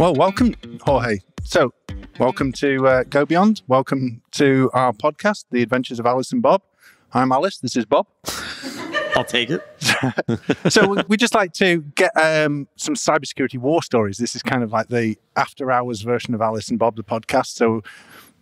Well, welcome, Jorge. So, welcome to GoBeyond. Welcome to our podcast, The Adventures of Alice and Bob. I'm Alice. This is Bob. I'll take it. So we just like to get some cybersecurity war stories. This is kind of like the after-hours version of Alice and Bob, the podcast. So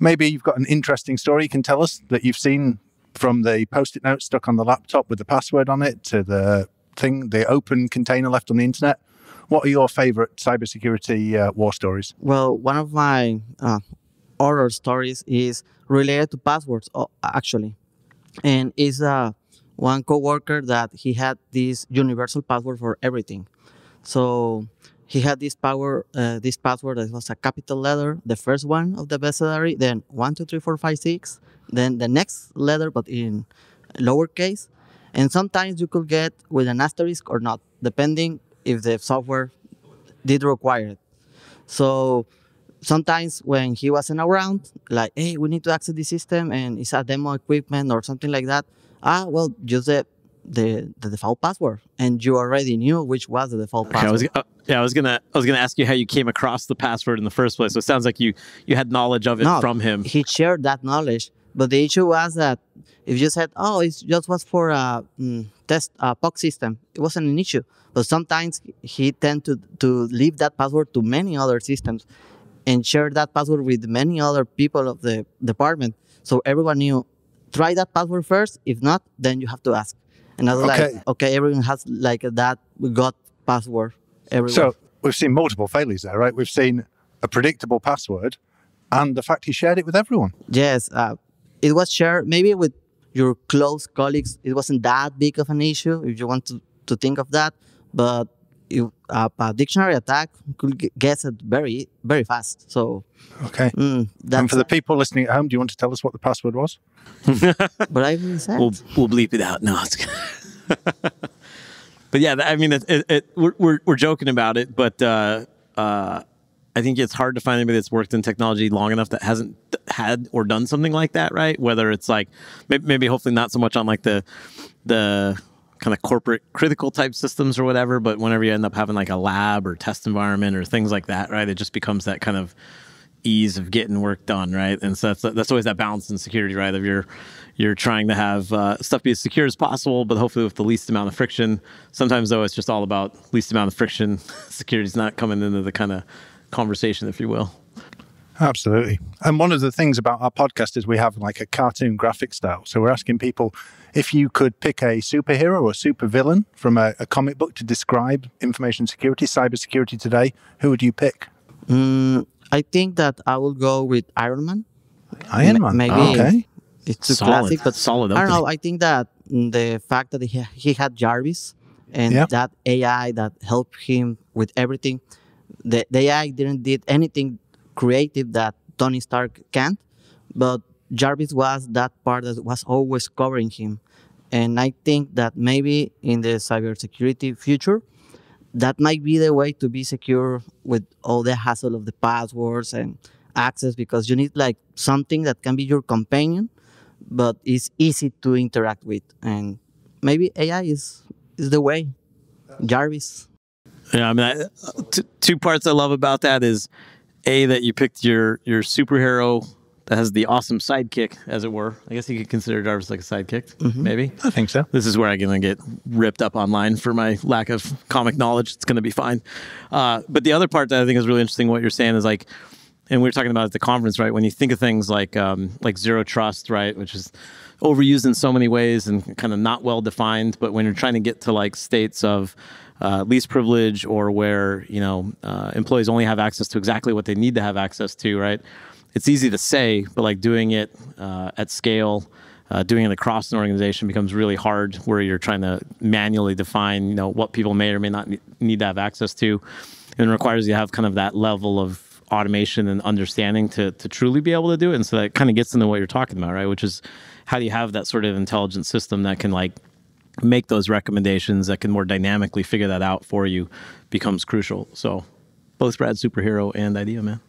maybe you've got an interesting story you can tell us that you've seen, from the Post-it note stuck on the laptop with the password on it to the open container left on the internet. What are your favorite cybersecurity war stories? Well, one of my horror stories is related to passwords, actually. And is one coworker that he had this universal password for everything. So he had this password that was a capital letter, the first one of the abecedary, then 1, 2, 3, 4, 5, 6, then the next letter, but in lowercase. And sometimes you could get with an asterisk or not, depending if the software did require it. So sometimes when he wasn't around, like, hey, we need to access the system and it's a demo equipment or something like that. Well, use the default password, and you already knew which was the default password. I was gonna ask you how you came across the password in the first place. So it sounds like you had knowledge of it from him. He shared that knowledge, but the issue was that if you said, "Oh, it just was for a test POC system," it wasn't an issue. But sometimes he tended to leave that password to many other systems and share that password with many other people of the department. So everyone knew, try that password first. If not, then you have to ask. And I was like, okay, everyone has like that got password everywhere. So we've seen multiple failures there, right? We've seen a predictable password and the fact he shared it with everyone. Yes, it was shared maybe with your close colleagues. It wasn't that big of an issue if you want to think of that. But a dictionary attack could guess it very, very fast. So, okay. And for the people listening at home, do you want to tell us what the password was? But I already said. We'll bleep it out. No, it's but yeah, I mean, we're joking about it, but I think it's hard to find anybody that's worked in technology long enough that hasn't had or done something like that, right? Whether it's like maybe hopefully not so much on like the kind of corporate critical type systems or whatever, but whenever you end up having like a lab or test environment or things like that, right, it just becomes that kind of ease of getting work done, right? And so that's always that balance in security, right? Of you're trying to have stuff be as secure as possible, but hopefully with the least amount of friction. Sometimes though, it's just all about least amount of friction. Security's not coming into the kind of conversation, if you will. Absolutely. And one of the things about our podcast is we have like a cartoon graphic style. So we're asking people, if you could pick a superhero or supervillain from a comic book to describe information security, cybersecurity today, who would you pick? I think that I will go with Iron Man. Iron Man? Maybe it's too solid. classic, but solid. I don't know. I think that the fact that he had Jarvis and that AI that helped him with everything, the AI didn't did anything creative that Tony Stark can't, but Jarvis was that part that was always covering him. And I think that maybe in the cybersecurity future, that might be the way to be secure with all the hassle of the passwords and access, because you need like something that can be your companion, but is easy to interact with. And maybe AI is the way. Jarvis. Yeah, I mean, two parts I love about that is, A, that you picked your superhero that has the awesome sidekick, as it were. I guess you could consider Jarvis like a sidekick, maybe. I think so. This is where I'm going to get ripped up online for my lack of comic knowledge. It's going to be fine. But the other part that I think is really interesting, what you're saying is like, and we were talking about at the conference, right? When you think of things like zero trust, right, which is overused in so many ways and kind of not well defined, but when you're trying to get to like states of least privilege, or where employees only have access to exactly what they need to have access to, right? It's easy to say, but like doing it at scale, doing it across an organization becomes really hard, where you're trying to manually define, what people may or may not need to have access to, and it requires you to have kind of that level of automation and understanding to truly be able to do it. And so that kind of gets into what you're talking about, right? Which is, how do you have that sort of intelligent system that can like make those recommendations, that can more dynamically figure that out for you, becomes crucial. So both Brad superhero and idea, man.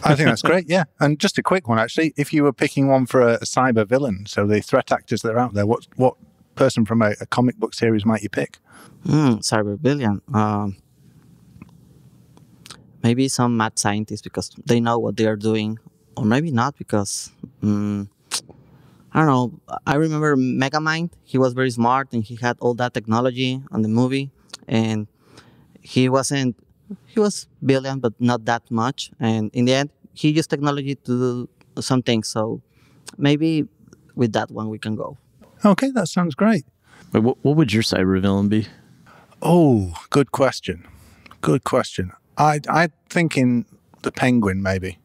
I think that's great, yeah. And just a quick one, actually. If you were picking one for a cyber villain, so the threat actors that are out there, what person from a comic book series might you pick? Cyber villain. maybe some mad scientists because they know what they are doing, or maybe not because I don't know. I remember Megamind. He was very smart and he had all that technology on the movie, and he wasn't. He was brilliant, but not that much. And in the end, he used technology to do some things. So maybe with that one we can go. Okay, that sounds great. But what would your cyber villain be? Oh, good question. Good question. I'm thinking the Penguin, maybe.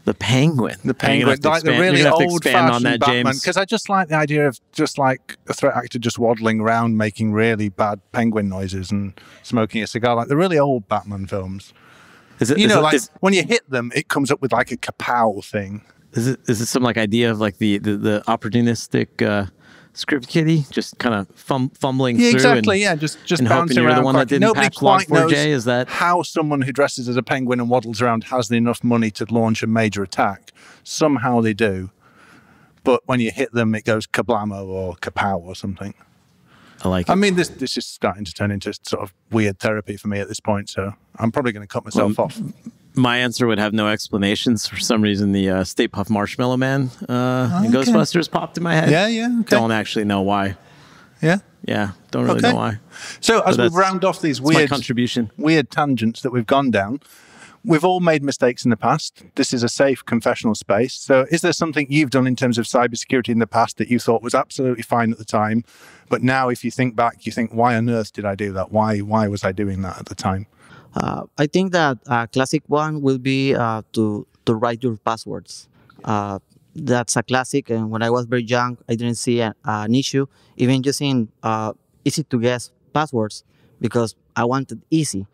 The Penguin. The Penguin, like the really old-fashioned Batman. Because I just like the idea of just like a threat actor just waddling around making really bad penguin noises and smoking a cigar, like the really old Batman films. When you hit them, it comes up with like a kapow thing. Is it some like idea of like the opportunistic script kiddie just kind of fumbling through? Exactly. Just bouncing around. The one that didn't Nobody patch quite knows Log4j, is that how someone who dresses as a penguin and waddles around has enough money to launch a major attack. Somehow they do, but when you hit them, it goes kablamo or kapow or something. I like it. I mean, this is starting to turn into sort of weird therapy for me at this point, so I'm probably going to cut myself off. My answer would have no explanations. For some reason, the Stay Puft Marshmallow Man in Ghostbusters popped in my head. Yeah. Okay. Don't actually know why. Yeah? Yeah, don't really know why. So as we round off these weird tangents that we've gone down, we've all made mistakes in the past. This is a safe confessional space. So is there something you've done in terms of cybersecurity in the past that you thought was absolutely fine at the time, but now if you think back, you think, why on earth did I do that? Why was I doing that at the time? I think that a classic one will be to write your passwords. That's a classic, and when I was very young, I didn't see an issue even using easy to guess passwords because I wanted easy.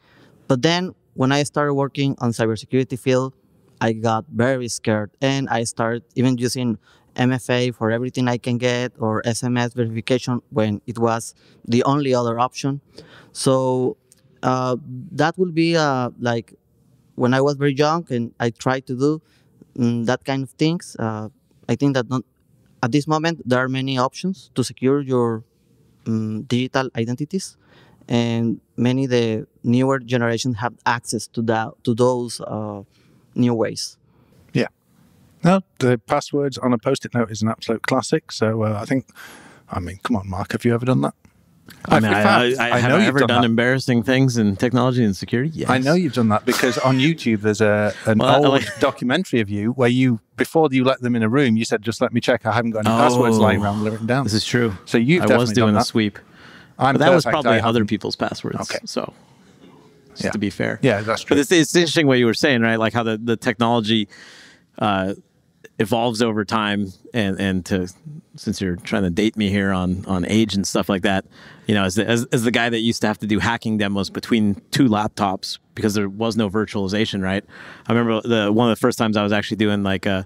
But then when I started working on cybersecurity field, I got very scared, and I started even using MFA for everything I can get, or SMS verification when it was the only other option. So that will be like when I was very young and I tried to do that kind of things. I think that at this moment there are many options to secure your digital identities, and many the newer generation have access to those new ways. Yeah. No, the passwords on a Post-it note is an absolute classic. So I mean, come on, Mark, have you ever done that? I mean, have I ever done embarrassing things in technology and security? Yes. I know you've done that because on YouTube there's an old documentary of you where before you let them in a room, you said, just let me check I haven't got any passwords lying around written down. This is true. So you've definitely was doing done a that. sweep. But that was probably other people's passwords. Okay. So just to be fair. Yeah, that's true. But it's interesting what you were saying, right? Like how the technology evolves over time, and since you're trying to date me here on age and stuff like that, you know, as the guy that used to have to do hacking demos between two laptops because there was no virtualization, right? I remember one of the first times I was actually doing like a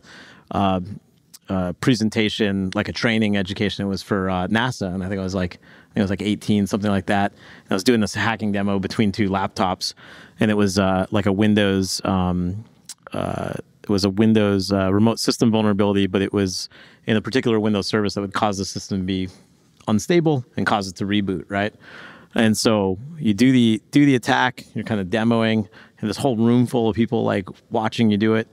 presentation, like a training education. It was for NASA, and I think it was like 18, something like that. And I was doing this hacking demo between two laptops, and it was like a Windows. It was a Windows remote system vulnerability, but it was in a particular Windows service that would cause the system to be unstable and cause it to reboot, right? And so you do the attack, you're kind of demoing, and this whole room full of people like watching you do it.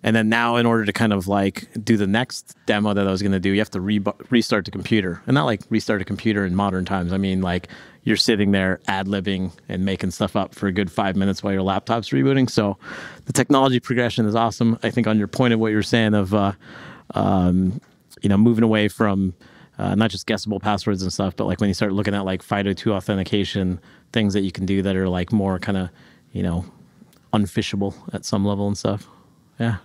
And then now in order to kind of like do the next demo that I was going to do, you have to restart the computer. And not like restart a computer in modern times. I mean, like you're sitting there ad-libbing and making stuff up for a good 5 minutes while your laptop's rebooting. So the technology progression is awesome. I think on your point of what you're saying of, you know, moving away from not just guessable passwords and stuff, but like when you start looking at like FIDO2 authentication, things that you can do that are like more kind of, you know, unfishable at some level and stuff. Yeah.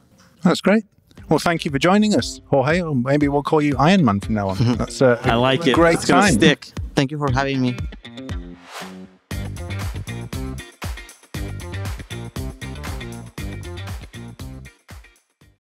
That's great. Well, thank you for joining us, Jorge. Or maybe we'll call you Iron Man from now on. That's I like it. Great it's gonna time. Stick. Thank you for having me.